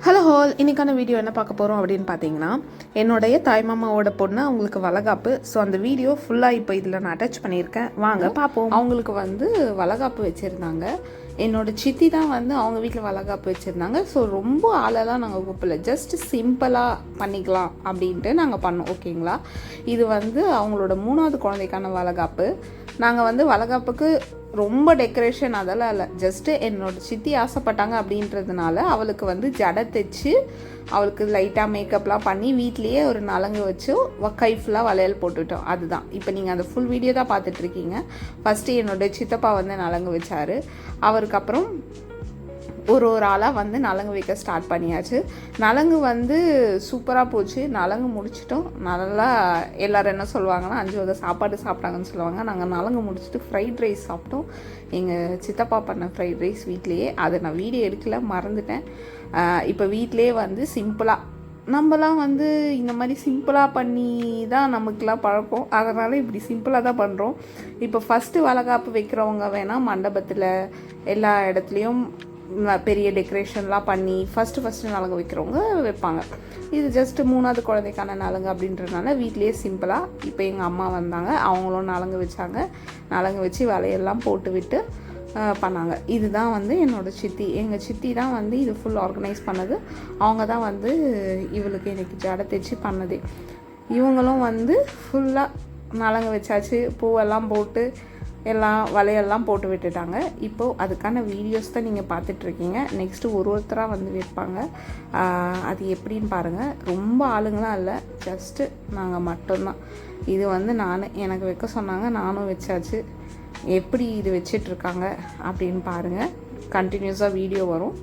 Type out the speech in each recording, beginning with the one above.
Hello hall, இன்றைக்கான video என்ன பார்க்க போகிறோம் அப்படின்னு பார்த்தீங்கன்னா, என்னுடைய தாய்மாமாவோட பொண்ணு அவங்களுக்கு வளகாப்பு. ஸோ அந்த வீடியோ ஃபுல்லாக இப்போ இதில் நான் அட்டாச் பண்ணியிருக்கேன், வாங்க பார்ப்போம். அவங்களுக்கு வளகாப்பு வச்சுருந்தாங்க. என்னோட சித்தி தான் அவங்க வீட்டில் வளகாப்பு வச்சுருந்தாங்க. ஸோ ரொம்ப ஆளெல்லாம் நாங்கள் கூப்பிடல, ஜஸ்ட் சிம்பிளாக பண்ணிக்கலாம் அப்படின்ட்டு நாங்கள் பண்ணோம். ஓகேங்களா, இது அவங்களோட 3வது குழந்தைக்கான வளகாப்பு. நாங்கள் வளகாப்புக்கு ரொம்ப டெக்கரேஷன் அதெல்லாம் இல்லை, ஜஸ்ட்டு என்னோடய சித்தி ஆசைப்பட்டாங்க அப்படின்றதுனால அவளுக்கு ஜடை தைச்சு அவளுக்கு லைட்டாக மேக்கப்லாம் பண்ணி வீட்லேயே ஒரு நலங்கு வச்சு கை ஃபுல்லாக வளையல் போட்டுவிட்டோம். அதுதான் இப்போ நீங்கள் அந்த ஃபுல் வீடியோ தான் பார்த்துட்ருக்கீங்க. ஃபஸ்ட்டு என்னோடய சித்தப்பா நலங்கு வச்சார். அவருக்கு அப்புறம் ஒரு ஆளாக நலங்கு வைக்க ஸ்டார்ட் பண்ணியாச்சு. நலங்கு சூப்பராக போச்சு. நலங்கு முடிச்சிட்டோம். நல்லா எல்லோரும் என்ன சொல்லுவாங்கன்னா 5 வகை சாப்பாடு சாப்பிட்டாங்கன்னு சொல்லுவாங்க. நாங்கள் நலங்கு முடிச்சுட்டு ஃப்ரைட் ரைஸ் சாப்பிட்டோம். எங்கள் சித்தப்பா பண்ண ஃப்ரைட் ரைஸ் வீட்லேயே. அதை நான் வீடியோ எடுக்கல, மறந்துட்டேன். இப்போ வீட்லேயே சிம்பிளாக நம்மலாம் இந்த மாதிரி சிம்பிளாக பண்ணி தான் நமக்குலாம் பழக்கம். அதனால் இப்படி சிம்பிளாக தான் பண்ணுறோம். இப்போ ஃபஸ்ட்டு வளகாப்பு வைக்கிறவங்க வேணால் மண்டபத்தில் எல்லா இடத்துலையும் பெரிய டெக்கரேஷன்லாம் பண்ணி ஃபஸ்ட்டு நலங்கு வைக்கிறவங்க வைப்பாங்க. இது ஜஸ்ட்டு 3வது குழந்தைக்கான நலங்கு அப்படின்றதுனால வீட்லேயே சிம்பிளாக இப்போ எங்கள் அம்மா வந்தாங்க, அவங்களும் நலங்கு வச்சாங்க. நலங்கு வச்சு வலையெல்லாம் போட்டு விட்டு பண்ணாங்க. இதுதான் என்னோடய சித்தி. எங்கள் சித்தி தான் இது ஃபுல் ஆர்கனைஸ் பண்ணது. அவங்க தான் இவளுக்கு எனக்கு ஜடை தைச்சி பண்ணது. இவங்களும் ஃபுல்லாக நலங்கு வச்சாச்சு, பூவெல்லாம் போட்டு எல்லாம் வலையெல்லாம் போட்டு விட்டுட்டாங்க. இப்போது அதுக்கான வீடியோஸ் தான் நீங்கள் பார்த்துட்ருக்கீங்க. நெக்ஸ்ட்டு ஒருத்தராக வைப்பாங்க. அது எப்படின்னு பாருங்கள். ரொம்ப ஆளுங்களாம் இல்லை, ஜஸ்ட்டு நாங்கள் மட்டும்தான். இது எனக்கு வைக்க சொன்னாங்க, நானும் வச்சாச்சு. எப்படி இது வச்சிட்ருக்காங்க அப்படின்னு பாருங்கள். கண்டினியூஸாக வீடியோ வரும்.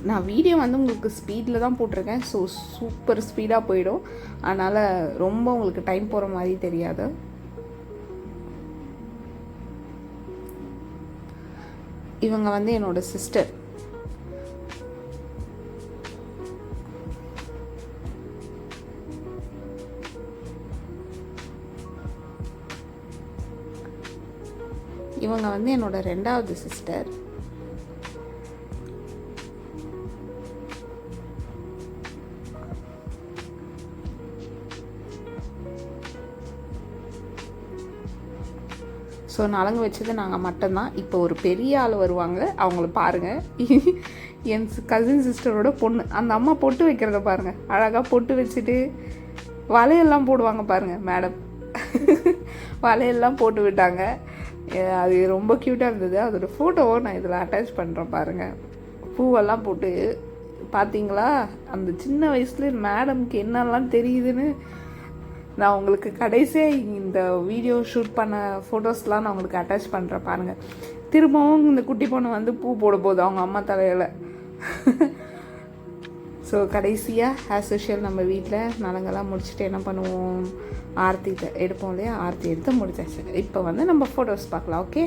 நான் வீடியோ உங்களுக்கு ஸ்பீடில் தான் போட்டிருக்கேன். ஸோ சூப்பர் ஸ்பீடாக போயிடும். அதனால் ரொம்ப உங்களுக்கு டைம் போகிற மாதிரி தெரியாது. இவங்க என்னோட சிஸ்டர். இவங்க என்னோட 2வது சிஸ்டர். ஸோ நலங்கு வச்சது நாங்கள் மட்டும்தான். இப்போ ஒரு பெரிய ஆள் வருவாங்க, அவங்கள பாருங்கள். என் கசின் சிஸ்டரோட பொண்ணு. அந்த அம்மா பொட்டு வைக்கிறத பாருங்கள், அழகாக பொட்டு வச்சுட்டு வலையெல்லாம் போடுவாங்க பாருங்கள். மேடம் வலையெல்லாம் போட்டு விட்டாங்க. அது ரொம்ப க்யூட்டாக இருந்தது. அதோடய ஃபோட்டோவை நான் இதில் அட்டாச் பண்ணுறேன் பாருங்கள். பூவெல்லாம் போட்டு பார்த்தீங்களா, அந்த சின்ன வயசில் மேடம்க்கு என்னெல்லாம் தெரியுதுன்னு நான் உங்களுக்கு கடைசியாக இந்த வீடியோ ஷூட் பண்ண ஃபோட்டோஸ்லாம் நான் உங்களுக்கு அட்டாச் பண்ணுறேன் பாருங்கள். திரும்பவும் இந்த குட்டி பொண்ணு பூ போட போகுது அவங்க அம்மா தலையில். ஸோ கடைசியாக ஆஸ் யூஷுவல் நம்ம வீட்டில் நலங்கெல்லாம் முடிச்சுட்டு என்ன பண்ணுவோம், ஆரத்தி எடுப்போம் இல்லையா, ஆரத்தி எடுத்து முடிச்சாச்சு. இப்போ நம்ம ஃபோட்டோஸ் பார்க்கலாம். ஓகே.